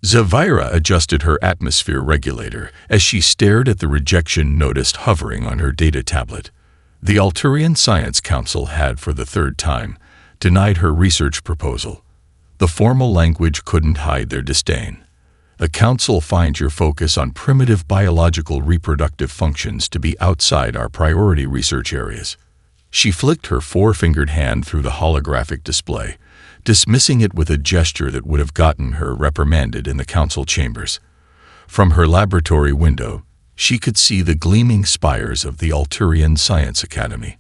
Zavira adjusted her atmosphere regulator as she stared at the rejection notice hovering on her data tablet. The Alturian Science Council had, for the third time, denied her research proposal. The formal language couldn't hide their disdain. The Council finds your focus on primitive biological reproductive functions to be outside our priority research areas. She flicked her four-fingered hand through the holographic display, dismissing it with a gesture that would have gotten her reprimanded in the council chambers. From her laboratory window, she could see the gleaming spires of the Alturian Science Academy,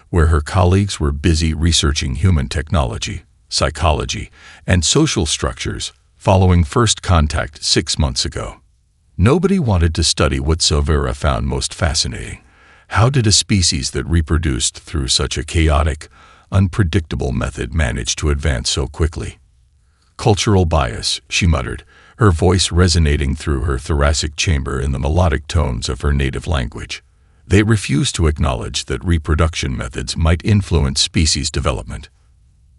where her colleagues were busy researching human technology, psychology, and social structures following first contact 6 months ago. Nobody wanted to study what Zavira found most fascinating. How did a species that reproduced through such a chaotic, unpredictable method manage to advance so quickly? Cultural bias, she muttered, her voice resonating through her thoracic chamber in the melodic tones of her native language. They refused to acknowledge that reproduction methods might influence species development.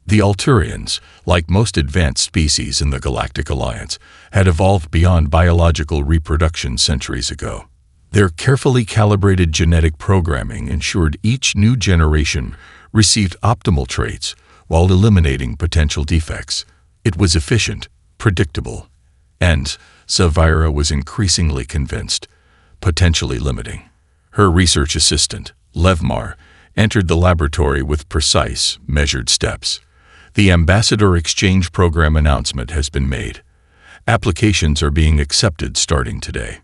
The Alturians, like most advanced species in the Galactic Alliance, had evolved beyond biological reproduction centuries ago. Their carefully calibrated genetic programming ensured each new generation received optimal traits while eliminating potential defects. It was efficient, predictable, and, Zavira was increasingly convinced, potentially limiting. Her research assistant, Levmar, entered the laboratory with precise, measured steps. The Ambassador Exchange Program announcement has been made. Applications are being accepted starting today.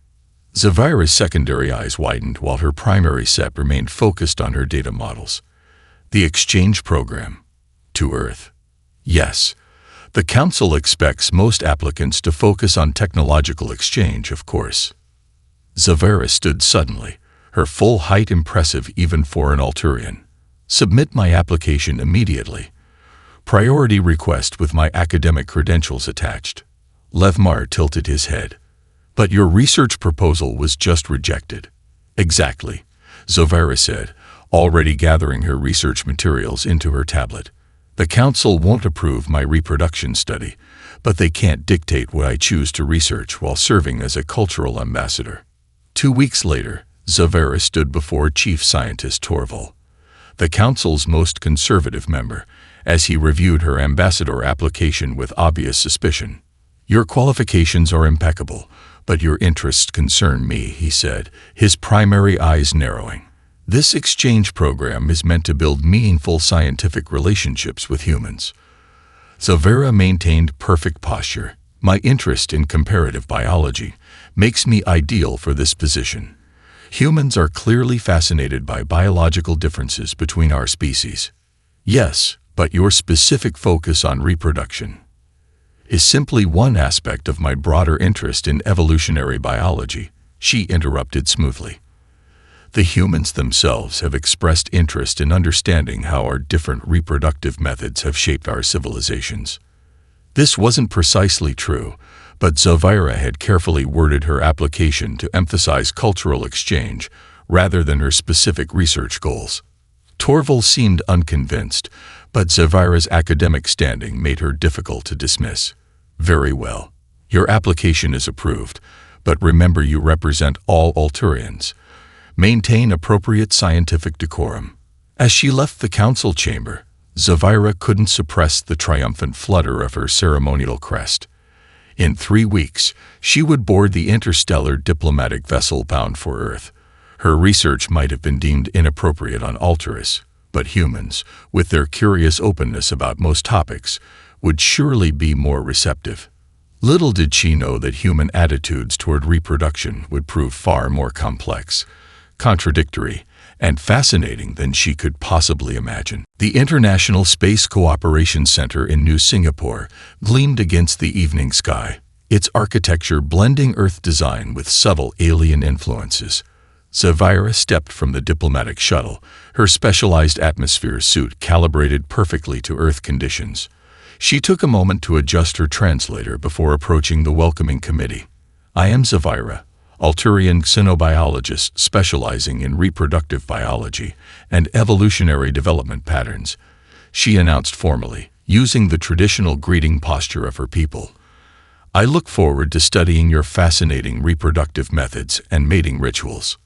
Zavira's secondary eyes widened while her primary set remained focused on her data models. The exchange program. To Earth. Yes. The Council expects most applicants to focus on technological exchange, of course. Zavira stood suddenly, her full height impressive even for an Alturian. Submit my application immediately. Priority request with my academic credentials attached. Levmar tilted his head. But your research proposal was just rejected. Exactly, Zavira said, already gathering her research materials into her tablet. The Council won't approve my reproduction study, but they can't dictate what I choose to research while serving as a cultural ambassador. 2 weeks later, Zavira stood before Chief Scientist Torval, the Council's most conservative member, as he reviewed her ambassador application with obvious suspicion. Your qualifications are impeccable, but your interests concern me, he said, his primary eyes narrowing. This exchange program is meant to build meaningful scientific relationships with humans. Zavira maintained perfect posture. My interest in comparative biology makes me ideal for this position. Humans are clearly fascinated by biological differences between our species. Yes, but your specific focus on reproduction is simply one aspect of my broader interest in evolutionary biology, she interrupted smoothly. The humans themselves have expressed interest in understanding how our different reproductive methods have shaped our civilizations. This wasn't precisely true, but Zavira had carefully worded her application to emphasize cultural exchange rather than her specific research goals. Torval seemed unconvinced, but Zavira's academic standing made her difficult to dismiss. Very well. Your application is approved, but remember you represent all Alturians. Maintain appropriate scientific decorum. As she left the council chamber, Zavira couldn't suppress the triumphant flutter of her ceremonial crest. In 3 weeks, she would board the interstellar diplomatic vessel bound for Earth. Her research might have been deemed inappropriate on Alteris, but humans, with their curious openness about most topics, would surely be more receptive. Little did she know that human attitudes toward reproduction would prove far more complex, contradictory, and fascinating than she could possibly imagine. The International Space Cooperation Center in New Singapore gleamed against the evening sky, its architecture blending Earth design with subtle alien influences. Zavira stepped from the diplomatic shuttle, her specialized atmosphere suit calibrated perfectly to Earth conditions. She took a moment to adjust her translator before approaching the welcoming committee. I am Zavira, Alturian xenobiologist specializing in reproductive biology and evolutionary development patterns, she announced formally, using the traditional greeting posture of her people. I look forward to studying your fascinating reproductive methods and mating rituals."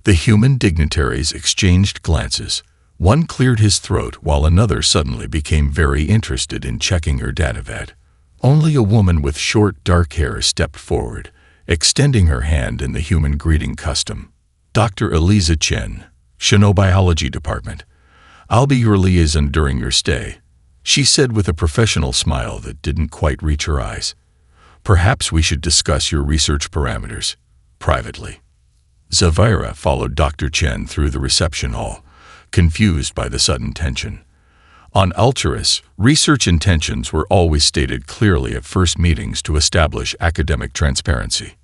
The human dignitaries exchanged glances. One cleared his throat while another suddenly became very interested in checking her datavet. Only a woman with short, dark hair stepped forward, extending her hand in the human greeting custom. "Dr. Eliza Chen, Xenobiology Department. I'll be your liaison during your stay," she said with a professional smile that didn't quite reach her eyes. "Perhaps we should discuss your research parameters privately." Zavira followed Dr. Chen through the reception hall, confused by the sudden tension. On Ulturis, research intentions were always stated clearly at first meetings to establish academic transparency.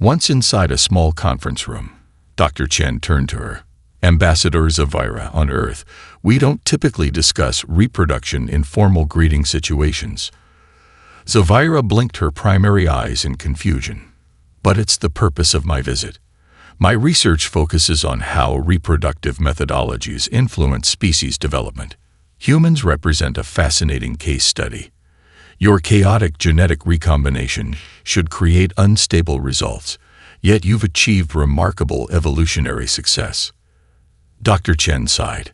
Once inside a small conference room, Dr. Chen turned to her. "Ambassador Zavira, on Earth, we don't typically discuss reproduction in formal greeting situations." Zavira blinked her primary eyes in confusion. "But it's the purpose of my visit. My research focuses on how reproductive methodologies influence species development. Humans represent a fascinating case study. Your chaotic genetic recombination should create unstable results, yet you've achieved remarkable evolutionary success." Dr. Chen sighed.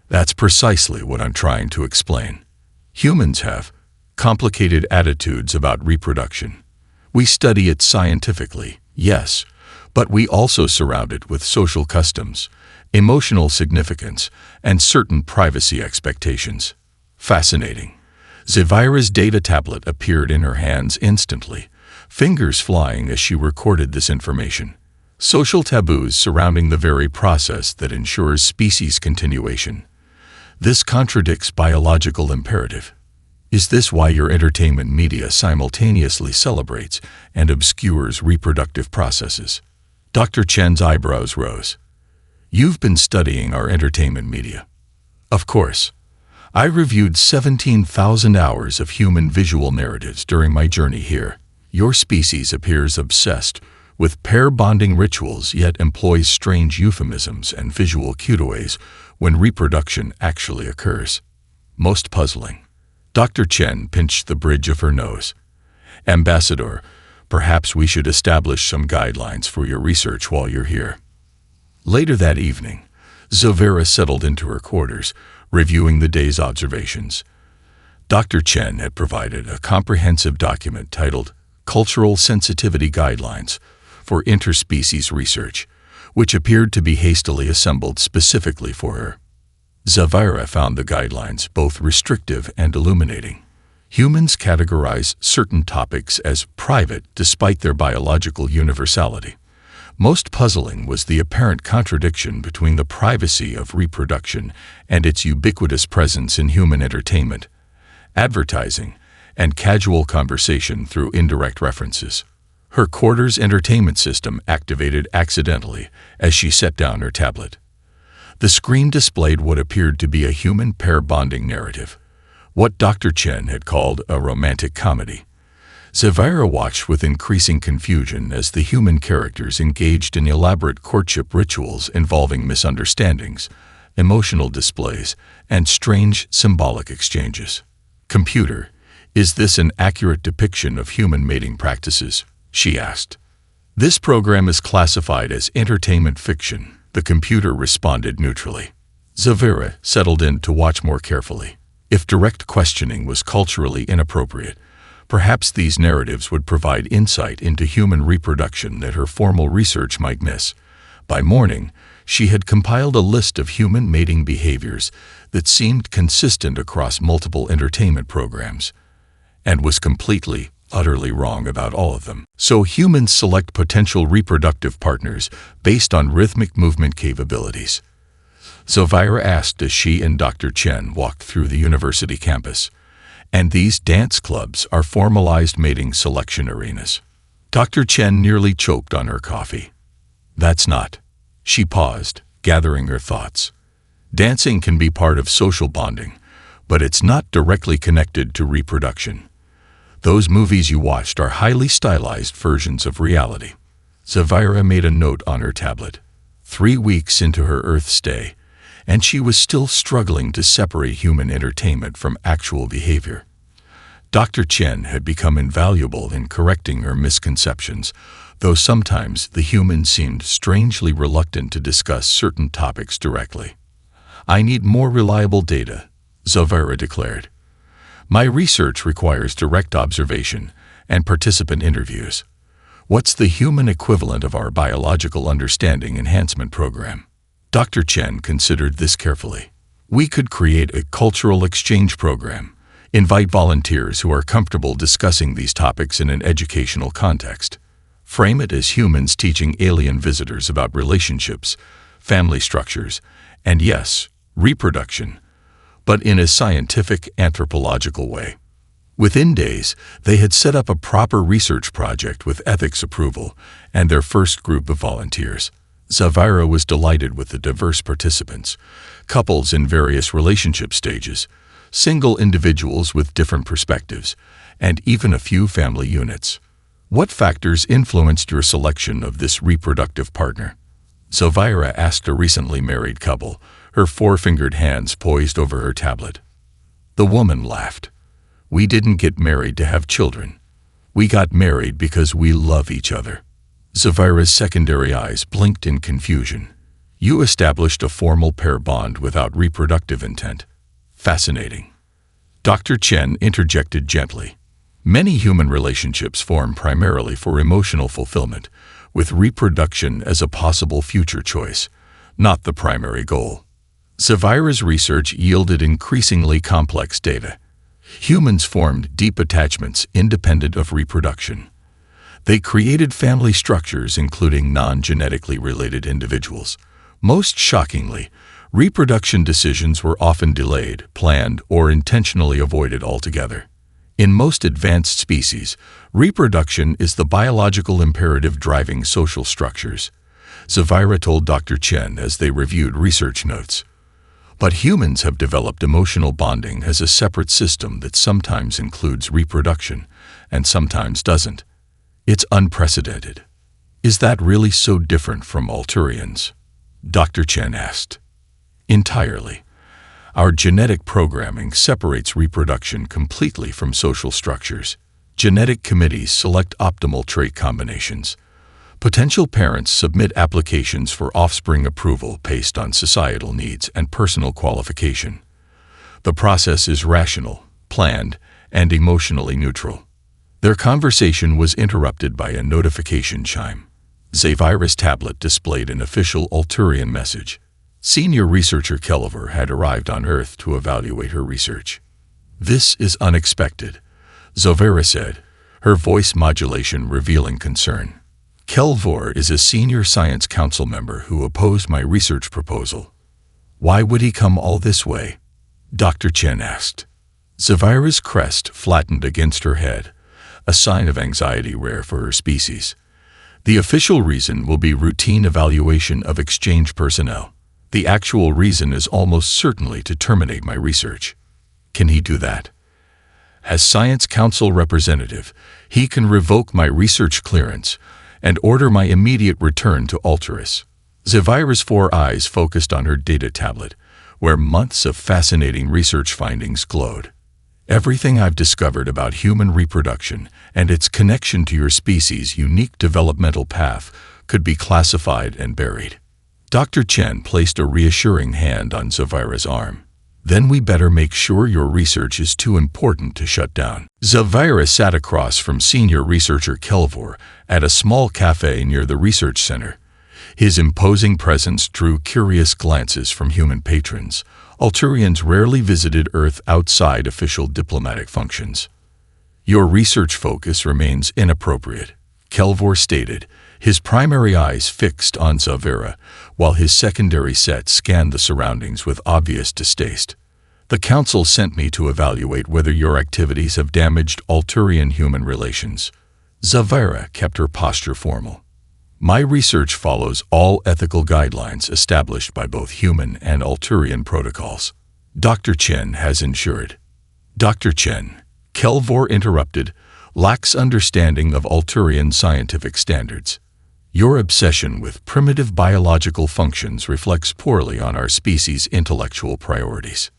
"That's precisely what I'm trying to explain. Humans have complicated attitudes about reproduction. We study it scientifically, yes, but we also surround it with social customs, emotional significance, and certain privacy expectations." Fascinating. Zavira's data tablet appeared in her hands instantly, fingers flying as she recorded this information. Social taboos surrounding the very process that ensures species continuation. This contradicts biological imperative. Is this why your entertainment media simultaneously celebrates and obscures reproductive processes? Dr. Chen's eyebrows rose. "You've been studying our entertainment media." "Of course. I reviewed 17,000 hours of human visual narratives during my journey here. Your species appears obsessed with pair bonding rituals, yet employs strange euphemisms and visual cutaways when reproduction actually occurs. Most puzzling." Dr. Chen pinched the bridge of her nose. "Ambassador, perhaps we should establish some guidelines for your research while you're here." Later that evening, Zavira settled into her quarters, reviewing the day's observations. Dr. Chen had provided a comprehensive document titled Cultural Sensitivity Guidelines for Interspecies Research, which appeared to be hastily assembled specifically for her. Zavira found the guidelines both restrictive and illuminating. Humans categorize certain topics as private despite their biological universality. Most puzzling was the apparent contradiction between the privacy of reproduction and its ubiquitous presence in human entertainment, advertising, and casual conversation through indirect references. Her quarters entertainment system activated accidentally as she set down her tablet. The screen displayed what appeared to be a human pair bonding narrative, what Dr. Chen had called a romantic comedy. Zavira watched with increasing confusion as the human characters engaged in elaborate courtship rituals involving misunderstandings, emotional displays, and strange symbolic exchanges. "Computer, is this an accurate depiction of human mating practices?" she asked. "This program is classified as entertainment fiction," the computer responded neutrally. Zavira settled in to watch more carefully. If direct questioning was culturally inappropriate, perhaps these narratives would provide insight into human reproduction that her formal research might miss. By morning, she had compiled a list of human mating behaviors that seemed consistent across multiple entertainment programs, and was completely, utterly wrong about all of them. So humans select potential reproductive partners based on rhythmic movement capabilities. Zavira asked as she and Dr. Chen walked through the university campus. "And these dance clubs are formalized mating selection arenas." Dr. Chen nearly choked on her coffee. "That's not." She paused, gathering her thoughts. "Dancing can be part of social bonding, but it's not directly connected to reproduction. Those movies you watched are highly stylized versions of reality." Zavira made a note on her tablet. 3 weeks into her Earth stay, and she was still struggling to separate human entertainment from actual behavior. Dr. Chen had become invaluable in correcting her misconceptions, though sometimes the humans seemed strangely reluctant to discuss certain topics directly. "I need more reliable data," Zavira declared. "My research requires direct observation and participant interviews. What's the human equivalent of our biological understanding enhancement program?" Dr. Chen considered this carefully. "We could create a cultural exchange program. Invite volunteers who are comfortable discussing these topics in an educational context. Frame it as humans teaching alien visitors about relationships, family structures, and yes, reproduction, but in a scientific, anthropological way." Within days, they had set up a proper research project with ethics approval and their first group of volunteers. Zavira was delighted with the diverse participants, couples in various relationship stages, single individuals with different perspectives, and even a few family units. "What factors influenced your selection of this reproductive partner?" Zavira asked a recently married couple, her four-fingered hands poised over her tablet. The woman laughed. "We didn't get married to have children. We got married because we love each other." Zavira's secondary eyes blinked in confusion. "You established a formal pair bond without reproductive intent. Fascinating." Dr. Chen interjected gently. "Many human relationships form primarily for emotional fulfillment, with reproduction as a possible future choice, not the primary goal." Zavira's research yielded increasingly complex data. Humans formed deep attachments independent of reproduction. They created family structures including non-genetically related individuals. Most shockingly, reproduction decisions were often delayed, planned, or intentionally avoided altogether. In most advanced species, reproduction is the biological imperative driving social structures, Zavira told Dr. Chen as they reviewed research notes. But humans have developed emotional bonding as a separate system that sometimes includes reproduction and sometimes doesn't. It's unprecedented. "Is that really so different from Alturians?" Dr. Chen asked. "Entirely. Our genetic programming separates reproduction completely from social structures. Genetic committees select optimal trait combinations. Potential parents submit applications for offspring approval based on societal needs and personal qualification. The process is rational, planned, and emotionally neutral." Their conversation was interrupted by a notification chime. Zavira's tablet displayed an official Alturian message. Senior researcher Kelver had arrived on Earth to evaluate her research. "This is unexpected," Zavira said, her voice modulation revealing concern. "Kelvor is a senior science council member who opposed my research proposal." "Why would he come all this way?" Dr. Chen asked. Zavira's crest flattened against her head, a sign of anxiety rare for her species. "The official reason will be routine evaluation of exchange personnel. The actual reason is almost certainly to terminate my research." "Can he do that?" "As Science Council representative, he can revoke my research clearance and order my immediate return to Alteris." Zavira's four eyes focused on her data tablet, where months of fascinating research findings glowed. "Everything I've discovered about human reproduction and its connection to your species' unique developmental path could be classified and buried." Dr. Chen placed a reassuring hand on Zavira's arm. "Then we better make sure your research is too important to shut down." Zavira sat across from senior researcher Kelvor at a small cafe near the research center. His imposing presence drew curious glances from human patrons. Alturians rarely visited Earth outside official diplomatic functions. "Your research focus remains inappropriate," Kelvor stated, his primary eyes fixed on Zavira, while his secondary set scanned the surroundings with obvious distaste. "The Council sent me to evaluate whether your activities have damaged Alturian-human relations." Zavira kept her posture formal. "My research follows all ethical guidelines established by both human and Alturian protocols. Dr. Chen has ensured." "Dr. Chen," Kelvor interrupted, "lacks understanding of Alturian scientific standards. Your obsession with primitive biological functions reflects poorly on our species' intellectual priorities."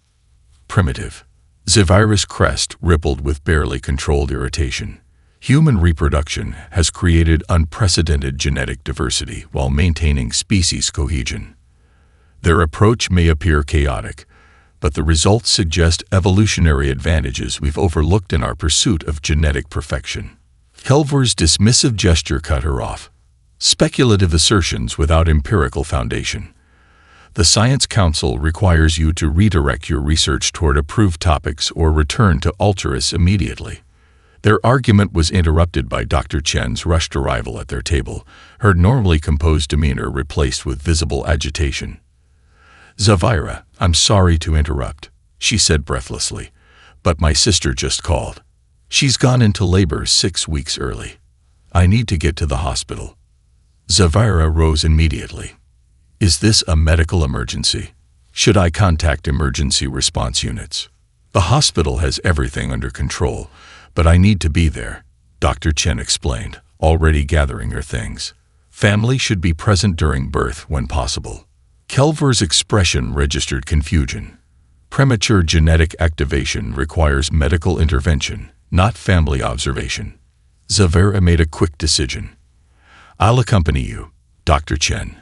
"Primitive?" Zavira's crest rippled with barely controlled irritation. Human reproduction has created unprecedented genetic diversity while maintaining species cohesion. Their approach may appear chaotic, but the results suggest evolutionary advantages we've overlooked in our pursuit of genetic perfection. Kelvor's dismissive gesture cut her off. Speculative assertions without empirical foundation. The Science Council requires you to redirect your research toward approved topics or return to Alteris immediately. Their argument was interrupted by Dr. Chen's rushed arrival at their table, her normally composed demeanor replaced with visible agitation. "Zavira, I'm sorry to interrupt," she said breathlessly, "but my sister just called. She's gone into labor 6 weeks early. I need to get to the hospital." Zavira rose immediately. "Is this a medical emergency? Should I contact emergency response units? The hospital has everything under control, but I need to be there," Dr. Chen explained, already gathering her things. "Family should be present during birth when possible." Kelvor's expression registered confusion. Premature genetic activation requires medical intervention, not family observation. Zavira made a quick decision. "I'll accompany you, Dr. Chen.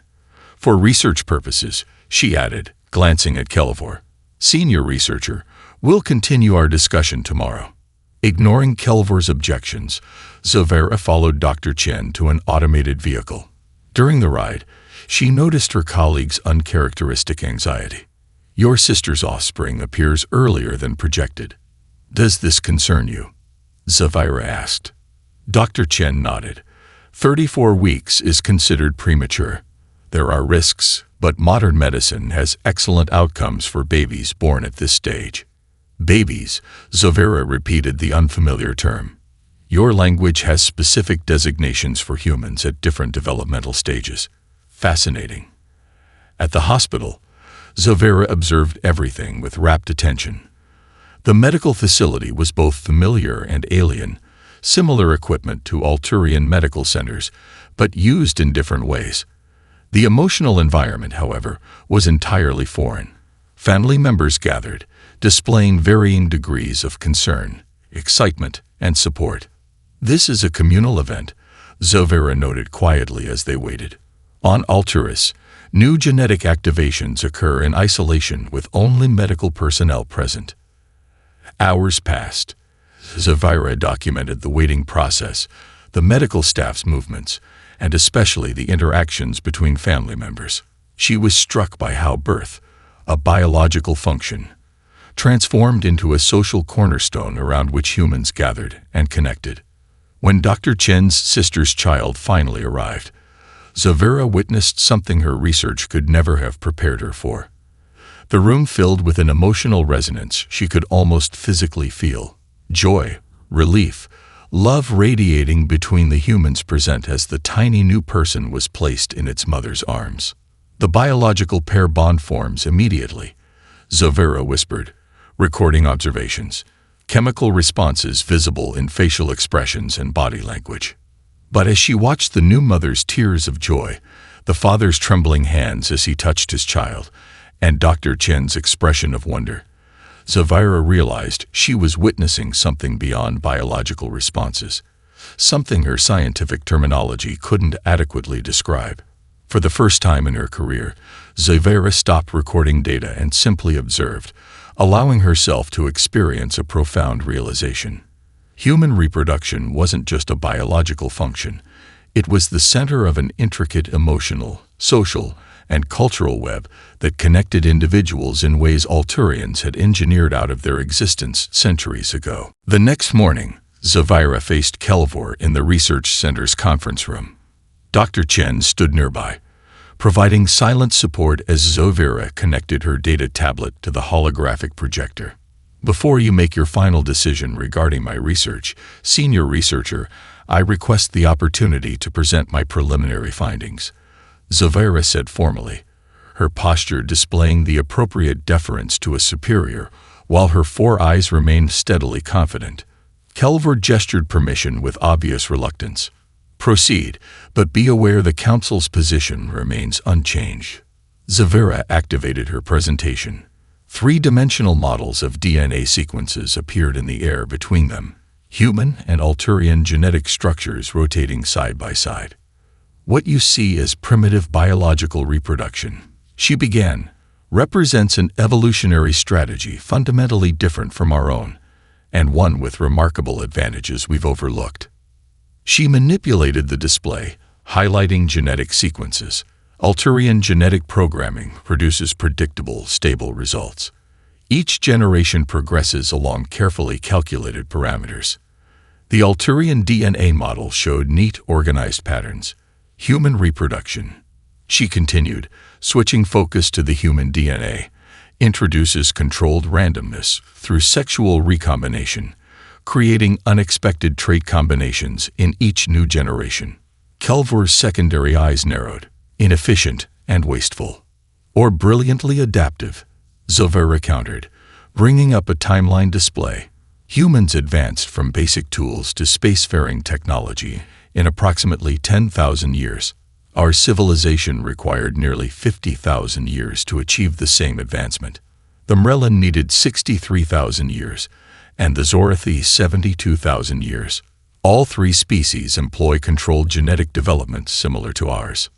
For research purposes," she added, glancing at Kelvor. "Senior researcher, we'll continue our discussion tomorrow." Ignoring Kelvor's objections, Zavira followed Dr. Chen to an automated vehicle. During the ride, she noticed her colleague's uncharacteristic anxiety. "Your sister's offspring appears earlier than projected. Does this concern you?" Zavira asked. Dr. Chen nodded. 34 weeks is considered premature. There are risks, but modern medicine has excellent outcomes for babies born at this stage. "Babies," Zavira repeated the unfamiliar term. "Your language has specific designations for humans at different developmental stages. Fascinating." At the hospital, Zavira observed everything with rapt attention. The medical facility was both familiar and alien, similar equipment to Alturian medical centers, but used in different ways. The emotional environment, however, was entirely foreign. Family members gathered, displaying varying degrees of concern, excitement, and support. "This is a communal event," Zavira noted quietly as they waited. On Alteris, new genetic activations occur in isolation with only medical personnel present. Hours passed. Zavira documented the waiting process, the medical staff's movements, and especially the interactions between family members. She was struck by how birth, a biological function, transformed into a social cornerstone around which humans gathered and connected. When Dr. Chen's sister's child finally arrived, Zavira witnessed something her research could never have prepared her for. The room filled with an emotional resonance she could almost physically feel. Joy, relief, love radiating between the humans present as the tiny new person was placed in its mother's arms. "The biological pair bond forms immediately," Zavira whispered, recording observations, chemical responses visible in facial expressions and body language. But as she watched the new mother's tears of joy, the father's trembling hands as he touched his child, and Dr. Chen's expression of wonder, Zavira realized she was witnessing something beyond biological responses, something her scientific terminology couldn't adequately describe. For the first time in her career, Zavira stopped recording data and simply observed, allowing herself to experience a profound realization. Human reproduction wasn't just a biological function. It was the center of an intricate emotional, social, and cultural web that connected individuals in ways Alturians had engineered out of their existence centuries ago. The next morning, Zavira faced Kelvor in the research center's conference room. Dr. Chen stood nearby, providing silent support as Zavira connected her data tablet to the holographic projector. "Before you make your final decision regarding my research, senior researcher, I request the opportunity to present my preliminary findings," Zavira said formally, her posture displaying the appropriate deference to a superior, while her 4 eyes remained steadily confident. Kelvor gestured permission with obvious reluctance. "Proceed, but be aware the Council's position remains unchanged." Zavira activated her presentation. Three-dimensional models of DNA sequences appeared in the air between them, human and Alturian genetic structures rotating side by side. What you see as primitive biological reproduction, she began, represents an evolutionary strategy fundamentally different from our own, and one with remarkable advantages we've overlooked. She manipulated the display, highlighting genetic sequences. Alturian genetic programming produces predictable, stable results. Each generation progresses along carefully calculated parameters. The Alturian DNA model showed neat, organized patterns. Human reproduction, she continued, switching focus to the human DNA, introduces controlled randomness through sexual recombination, creating unexpected trait combinations in each new generation. Kelvor's secondary eyes narrowed, inefficient and wasteful. Or brilliantly adaptive, Zavira countered, bringing up a timeline display. Humans advanced from basic tools to spacefaring technology in approximately 10,000 years. Our civilization required nearly 50,000 years to achieve the same advancement. The Mrellan needed 63,000 years, and the Zorathi 72,000 years. All three species employ controlled genetic development similar to ours.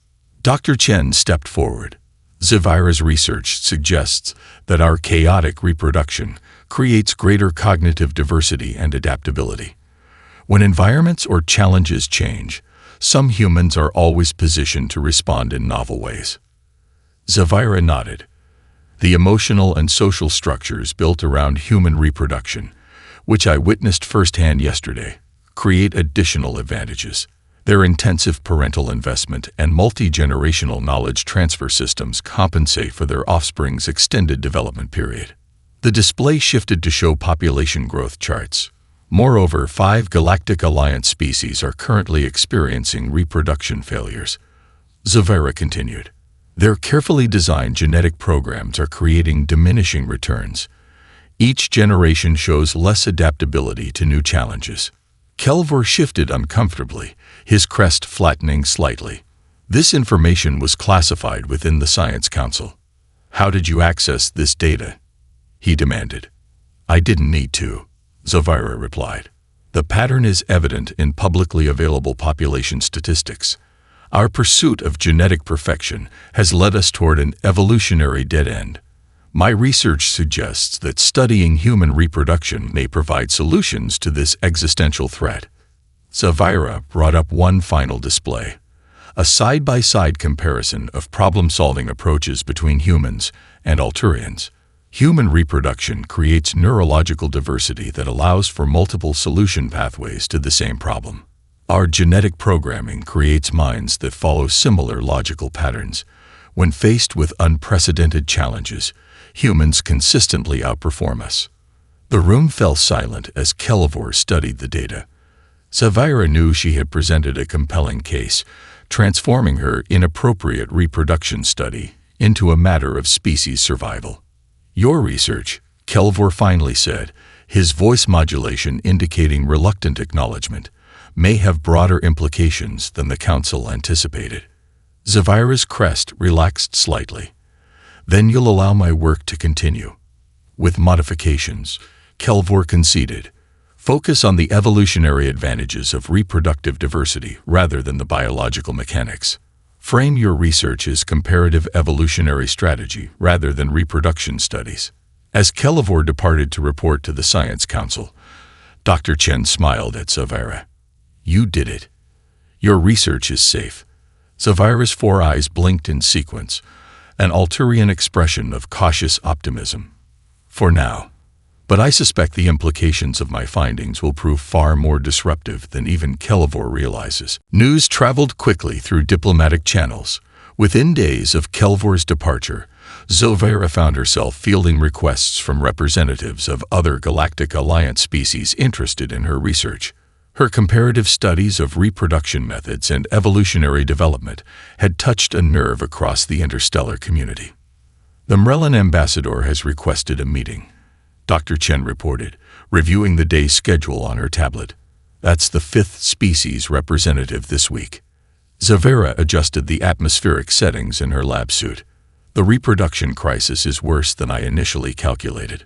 Dr. Chen stepped forward. Zavira's research suggests that our chaotic reproduction creates greater cognitive diversity and adaptability. When environments or challenges change, some humans are always positioned to respond in novel ways. Zavira nodded. The emotional and social structures built around human reproduction, which I witnessed firsthand yesterday, create additional advantages. Their intensive parental investment and multi-generational knowledge transfer systems compensate for their offspring's extended development period. The display shifted to show population growth charts. Moreover, 5 Galactic Alliance species are currently experiencing reproduction failures. Zavira continued. Their carefully designed genetic programs are creating diminishing returns. Each generation shows less adaptability to new challenges. Kelvor shifted uncomfortably, his crest flattening slightly. This information was classified within the Science Council. How did you access this data? He demanded. I didn't need to, Zavira replied. The pattern is evident in publicly available population statistics. Our pursuit of genetic perfection has led us toward an evolutionary dead end. My research suggests that studying human reproduction may provide solutions to this existential threat. Zavira brought up one final display, a side-by-side comparison of problem-solving approaches between humans and Alturians. Human reproduction creates neurological diversity that allows for multiple solution pathways to the same problem. Our genetic programming creates minds that follow similar logical patterns. When faced with unprecedented challenges, humans consistently outperform us. The room fell silent as Kelvor studied the data. Zavira knew she had presented a compelling case, transforming her inappropriate reproduction study into a matter of species survival. Your research, Kelvor finally said, his voice modulation indicating reluctant acknowledgement, may have broader implications than the Council anticipated. Zavira's crest relaxed slightly. Then you'll allow my work to continue. With modifications, Kelvor conceded. Focus on the evolutionary advantages of reproductive diversity rather than the biological mechanics. Frame your research as comparative evolutionary strategy rather than reproduction studies. As Kelvor departed to report to the Science Council, Dr. Chen smiled at Zavira. You did it. Your research is safe. Zavira's 4 eyes blinked in sequence, an Alturian expression of cautious optimism. For now. But I suspect the implications of my findings will prove far more disruptive than even Kelvor realizes. News traveled quickly through diplomatic channels. Within days of Kelvor's departure, Zavira found herself fielding requests from representatives of other Galactic Alliance species interested in her research. Her comparative studies of reproduction methods and evolutionary development had touched a nerve across the interstellar community. The Mrellan ambassador has requested a meeting, Dr. Chen reported, reviewing the day's schedule on her tablet. That's the 5th species representative this week. Zavira adjusted the atmospheric settings in her lab suit. The reproduction crisis is worse than I initially calculated.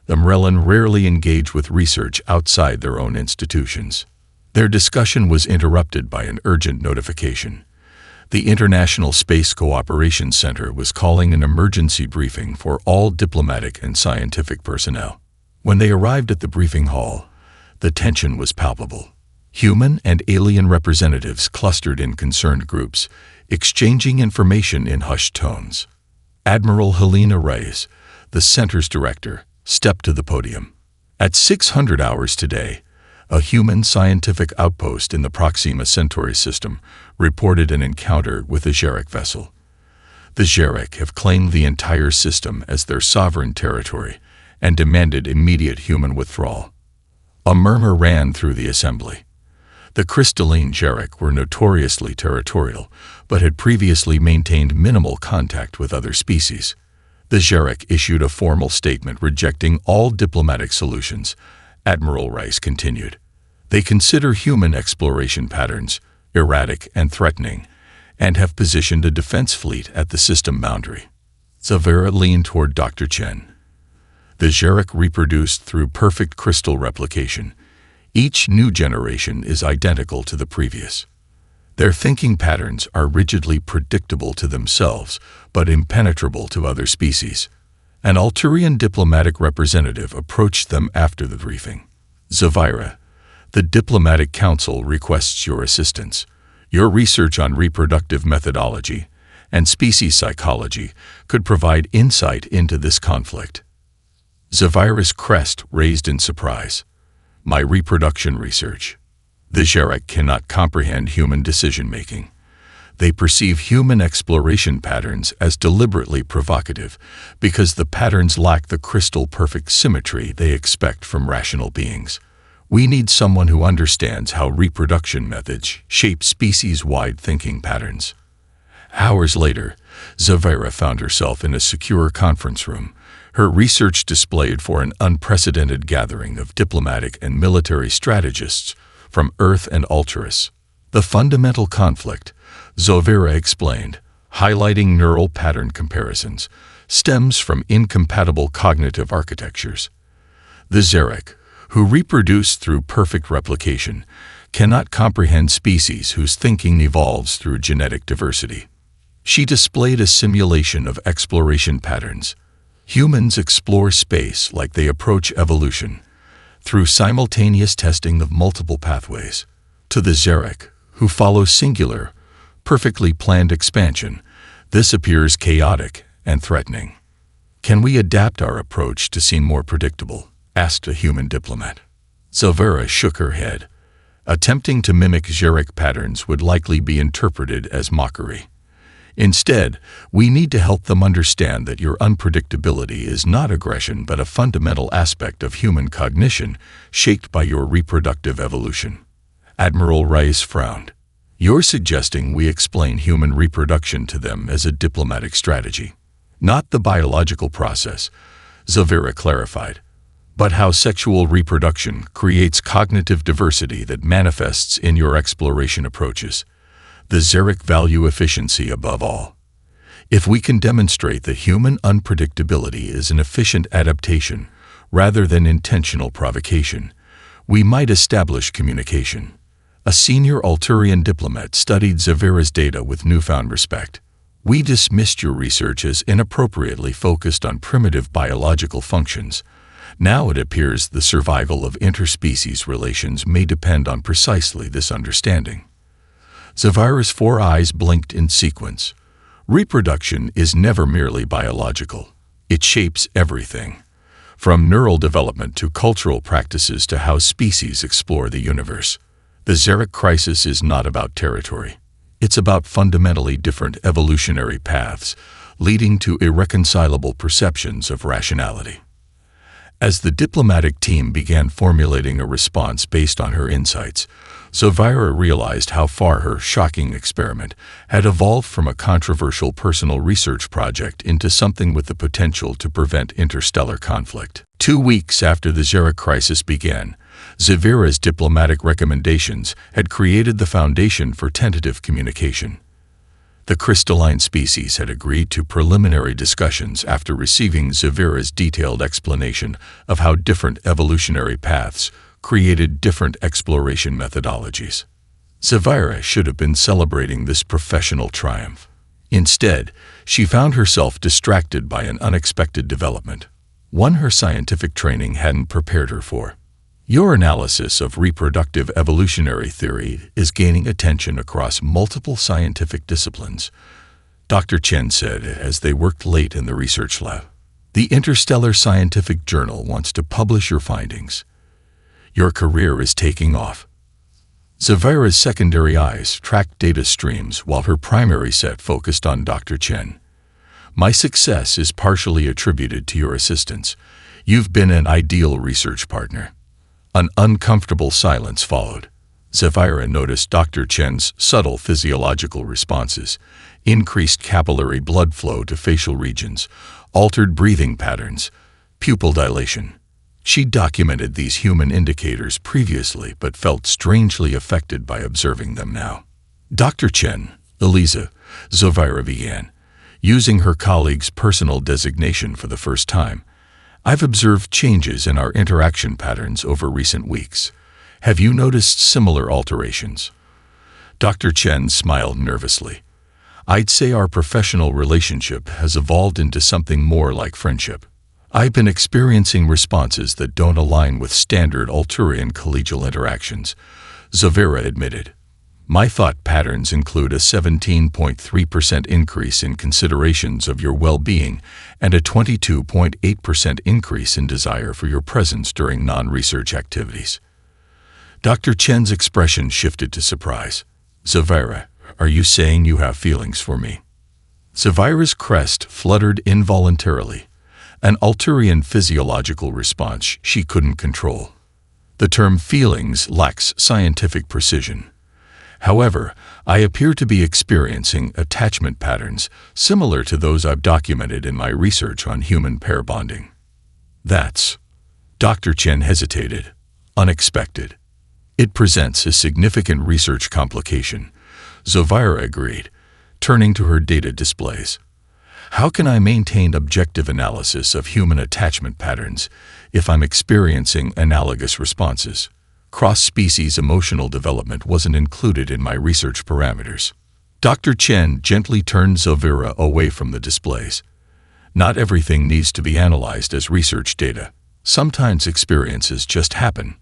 The Mrellan rarely engage with research outside their own institutions. Their discussion was interrupted by an urgent notification. The International Space Cooperation Center was calling an emergency briefing for all diplomatic and scientific personnel. When they arrived at the briefing hall, the tension was palpable. Human and alien representatives clustered in concerned groups, exchanging information in hushed tones. Admiral Helena Reyes, the center's director, stepped to the podium. At 600 hours today, a human scientific outpost in the Proxima Centauri system reported an encounter with a Xeric vessel. The Xeric have claimed the entire system as their sovereign territory and demanded immediate human withdrawal. A murmur ran through the assembly. The crystalline Xeric were notoriously territorial, but had previously maintained minimal contact with other species. The Xeric issued a formal statement rejecting all diplomatic solutions. Admiral Rice continued. They consider human exploration patterns erratic and threatening, and have positioned a defense fleet at the system boundary. Zavera leaned toward Dr. Chen. The Xeric reproduced through perfect crystal replication. Each new generation is identical to the previous. Their thinking patterns are rigidly predictable to themselves, but impenetrable to other species. An Alturian diplomatic representative approached them after the briefing. Zavira, the Diplomatic Council requests your assistance. Your research on reproductive methodology and species psychology could provide insight into this conflict. Zavira's crest raised in surprise. My reproduction research. The Xeric cannot comprehend human decision-making. They perceive human exploration patterns as deliberately provocative because the patterns lack the crystal-perfect symmetry they expect from rational beings. We need someone who understands how reproduction methods shape species-wide thinking patterns. Hours later, Zavira found herself in a secure conference room, her research displayed for an unprecedented gathering of diplomatic and military strategists from Earth and Alturas. The fundamental conflict, Zavira explained, highlighting neural pattern comparisons, stems from incompatible cognitive architectures. The Xeric, who reproduce through perfect replication, cannot comprehend species whose thinking evolves through genetic diversity. She displayed a simulation of exploration patterns. Humans explore space like they approach evolution, through simultaneous testing of multiple pathways. To the Xeric, who follow singular, perfectly planned expansion, this appears chaotic and threatening. Can we adapt our approach to seem more predictable? Asked a human diplomat. Zavira shook her head. Attempting to mimic Xeric patterns would likely be interpreted as mockery. Instead, we need to help them understand that your unpredictability is not aggression but a fundamental aspect of human cognition shaped by your reproductive evolution. Admiral Rice frowned. You're suggesting we explain human reproduction to them as a diplomatic strategy. Not the biological process, Zavira clarified, but how sexual reproduction creates cognitive diversity that manifests in your exploration approaches. The Xeric value efficiency above all. If we can demonstrate that human unpredictability is an efficient adaptation rather than intentional provocation, we might establish communication. A senior Alturian diplomat studied Zavira's data with newfound respect. We dismissed your research as inappropriately focused on primitive biological functions. Now it appears the survival of interspecies relations may depend on precisely this understanding. Zavira's 4 eyes blinked in sequence. Reproduction is never merely biological. It shapes everything, from neural development to cultural practices to how species explore the universe. The Xeric crisis is not about territory. It's about fundamentally different evolutionary paths, leading to irreconcilable perceptions of rationality. As the diplomatic team began formulating a response based on her insights, Zavira realized how far her shocking experiment had evolved from a controversial personal research project into something with the potential to prevent interstellar conflict. 2 weeks after the Xeric crisis began, Zavira's diplomatic recommendations had created the foundation for tentative communication. The crystalline species had agreed to preliminary discussions after receiving Zavira's detailed explanation of how different evolutionary paths created different exploration methodologies. Zavira should have been celebrating this professional triumph. Instead, she found herself distracted by an unexpected development, one her scientific training hadn't prepared her for. Your analysis of reproductive evolutionary theory is gaining attention across multiple scientific disciplines, Dr. Chen said as they worked late in the research lab. The Interstellar Scientific Journal wants to publish your findings. Your career is taking off. Zavira's secondary eyes tracked data streams while her primary set focused on Dr. Chen. My success is partially attributed to your assistance. You've been an ideal research partner. An uncomfortable silence followed. Zavira noticed Dr. Chen's subtle physiological responses, increased capillary blood flow to facial regions, altered breathing patterns, pupil dilation. She documented these human indicators previously but felt strangely affected by observing them now. Dr. Chen, Eliza, Zavira began, using her colleague's personal designation for the first time. I've observed changes in our interaction patterns over recent weeks. Have you noticed similar alterations? Dr. Chen smiled nervously. I'd say our professional relationship has evolved into something more like friendship. I've been experiencing responses that don't align with standard Alturian collegial interactions, Zavira admitted. My thought patterns include a 17.3% increase in considerations of your well-being and a 22.8% increase in desire for your presence during non-research activities. Dr. Chen's expression shifted to surprise. Zavira, are you saying you have feelings for me? Zavira's crest fluttered involuntarily, an Alturian physiological response she couldn't control. The term feelings lacks scientific precision. However, I appear to be experiencing attachment patterns similar to those I've documented in my research on human pair bonding. That's, Dr. Chen hesitated, unexpected. It presents a significant research complication, Zavira agreed, turning to her data displays. How can I maintain objective analysis of human attachment patterns if I'm experiencing analogous responses? Cross-species emotional development wasn't included in my research parameters. Dr. Chen gently turned Zavira away from the displays. Not everything needs to be analyzed as research data. Sometimes experiences just happen.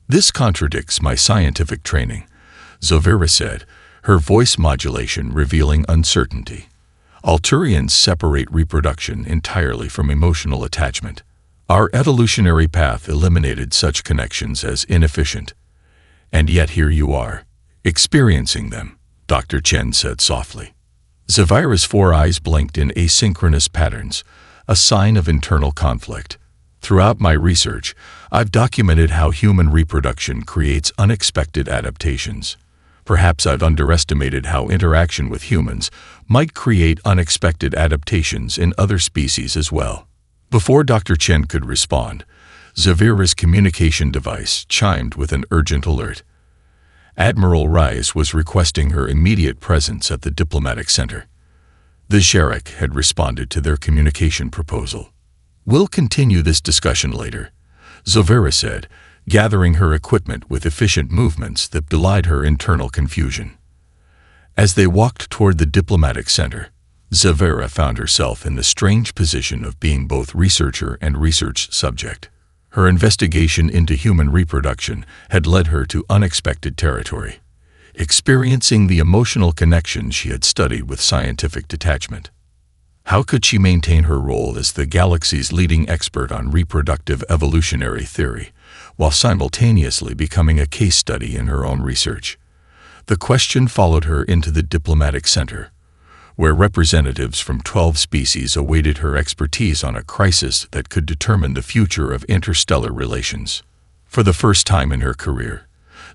This contradicts my scientific training, Zavira said, her voice modulation revealing uncertainty. Alturians separate reproduction entirely from emotional attachment. Our evolutionary path eliminated such connections as inefficient. And yet here you are, experiencing them, Dr. Chen said softly. Zavira's four eyes blinked in asynchronous patterns, a sign of internal conflict. Throughout my research, I've documented how human reproduction creates unexpected adaptations. Perhaps I've underestimated how interaction with humans might create unexpected adaptations in other species as well. Before Dr. Chen could respond, Zavira's communication device chimed with an urgent alert. Admiral Rice was requesting her immediate presence at the diplomatic center. The Sherrick had responded to their communication proposal. We'll continue this discussion later, Zavira said, gathering her equipment with efficient movements that belied her internal confusion. As they walked toward the diplomatic center, Zavira found herself in the strange position of being both researcher and research subject. Her investigation into human reproduction had led her to unexpected territory, experiencing the emotional connection she had studied with scientific detachment. How could she maintain her role as the galaxy's leading expert on reproductive evolutionary theory, while simultaneously becoming a case study in her own research? The question followed her into the diplomatic center, where representatives from 12 species awaited her expertise on a crisis that could determine the future of interstellar relations. For the first time in her career,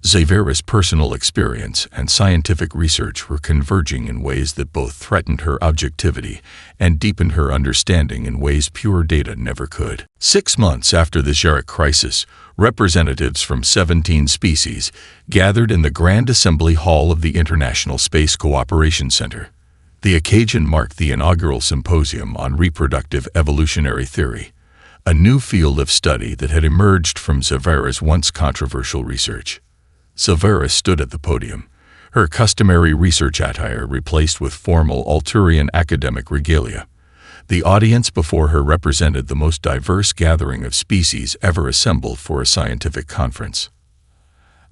Zavira's personal experience and scientific research were converging in ways that both threatened her objectivity and deepened her understanding in ways pure data never could. 6 months after the Sherrick crisis, representatives from 17 species gathered in the Grand Assembly Hall of the International Space Cooperation Center. The occasion marked the inaugural symposium on reproductive evolutionary theory, a new field of study that had emerged from Zavira's once controversial research. Zavira stood at the podium, her customary research attire replaced with formal Alturian academic regalia. The audience before her represented the most diverse gathering of species ever assembled for a scientific conference.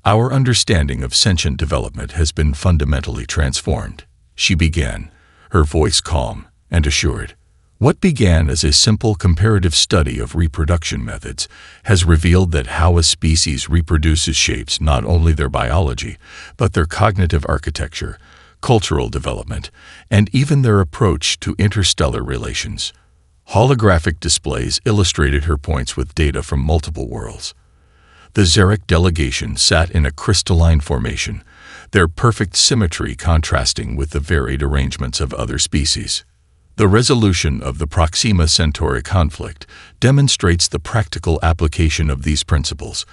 "Our understanding of sentient development has been fundamentally transformed," she began, her voice calm and assured. "What began as a simple comparative study of reproduction methods has revealed that how a species reproduces shapes not only their biology, but their cognitive architecture, cultural development, and even their approach to interstellar relations." Holographic displays illustrated her points with data from multiple worlds. The Xeric delegation sat in a crystalline formation, their perfect symmetry contrasting with the varied arrangements of other species. The resolution of the Proxima Centauri conflict demonstrates the practical application of these principles.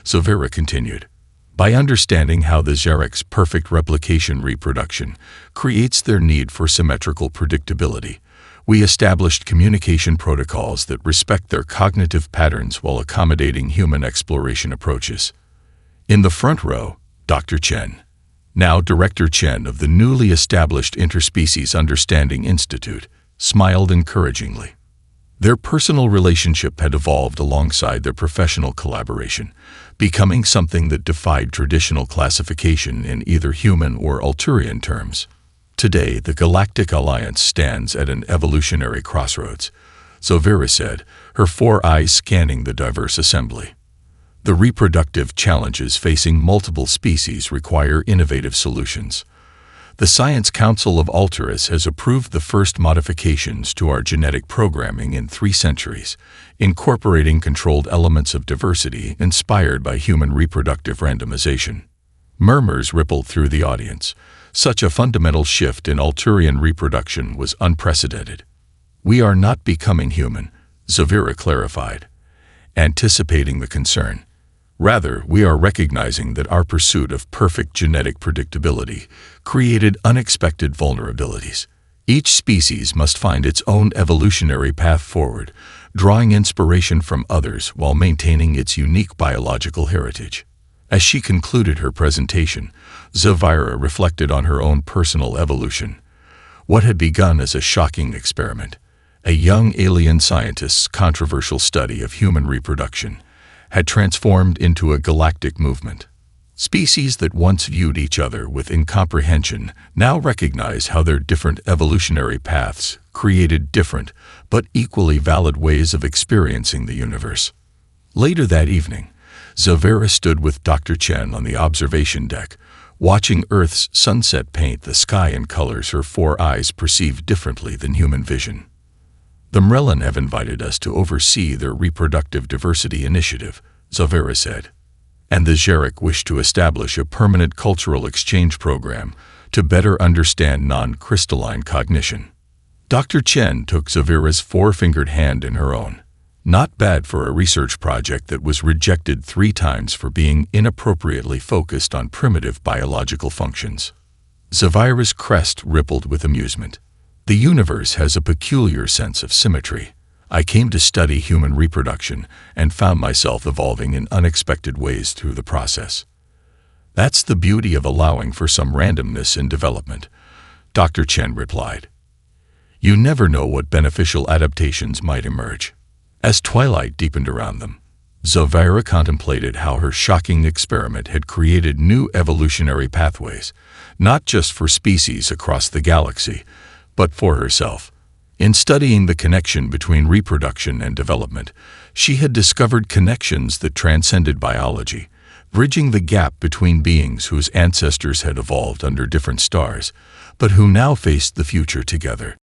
Zavira continued, "By understanding how the Xeric's perfect replication reproduction creates their need for symmetrical predictability, we established communication protocols that respect their cognitive patterns while accommodating human exploration approaches." In the front row, Dr. Chen, now Director Chen of the newly established Interspecies Understanding Institute, smiled encouragingly. Their personal relationship had evolved alongside their professional collaboration, becoming something that defied traditional classification in either human or Alturian terms. "Today, the Galactic Alliance stands at an evolutionary crossroads," Zavira said, her four eyes scanning the diverse assembly. "The reproductive challenges facing multiple species require innovative solutions. The Science Council of Alterus has approved the first modifications to our genetic programming in 3 centuries, incorporating controlled elements of diversity inspired by human reproductive randomization." Murmurs rippled through the audience. Such a fundamental shift in Alturian reproduction was unprecedented. "We are not becoming human," Zavira clarified, anticipating the concern. "Rather, we are recognizing that our pursuit of perfect genetic predictability created unexpected vulnerabilities. Each species must find its own evolutionary path forward, drawing inspiration from others while maintaining its unique biological heritage." As she concluded her presentation, Zavira reflected on her own personal evolution. What had begun as a shocking experiment, a young alien scientist's controversial study of human reproduction, had transformed into a galactic movement. Species that once viewed each other with incomprehension now recognize how their different evolutionary paths created different but equally valid ways of experiencing the universe. Later that evening, Zavira stood with Dr. Chen on the observation deck, watching Earth's sunset paint the sky in colors her four eyes perceived differently than human vision. "The Mrellan have invited us to oversee their reproductive diversity initiative," Zavira said, "and the Xeric wish to establish a permanent cultural exchange program to better understand non-crystalline cognition." Dr. Chen took Zavira's four-fingered hand in her own. Not bad for a research project that was rejected 3 times for being inappropriately focused on primitive biological functions. Zavira's crest rippled with amusement. "The universe has a peculiar sense of symmetry. I came to study human reproduction and found myself evolving in unexpected ways through the process. That's the beauty of allowing for some randomness in development," Dr. Chen replied. "You never know what beneficial adaptations might emerge." As twilight deepened around them, Zavira contemplated how her shocking experiment had created new evolutionary pathways, not just for species across the galaxy, but for herself. In studying the connection between reproduction and development, she had discovered connections that transcended biology, bridging the gap between beings whose ancestors had evolved under different stars, but who now faced the future together.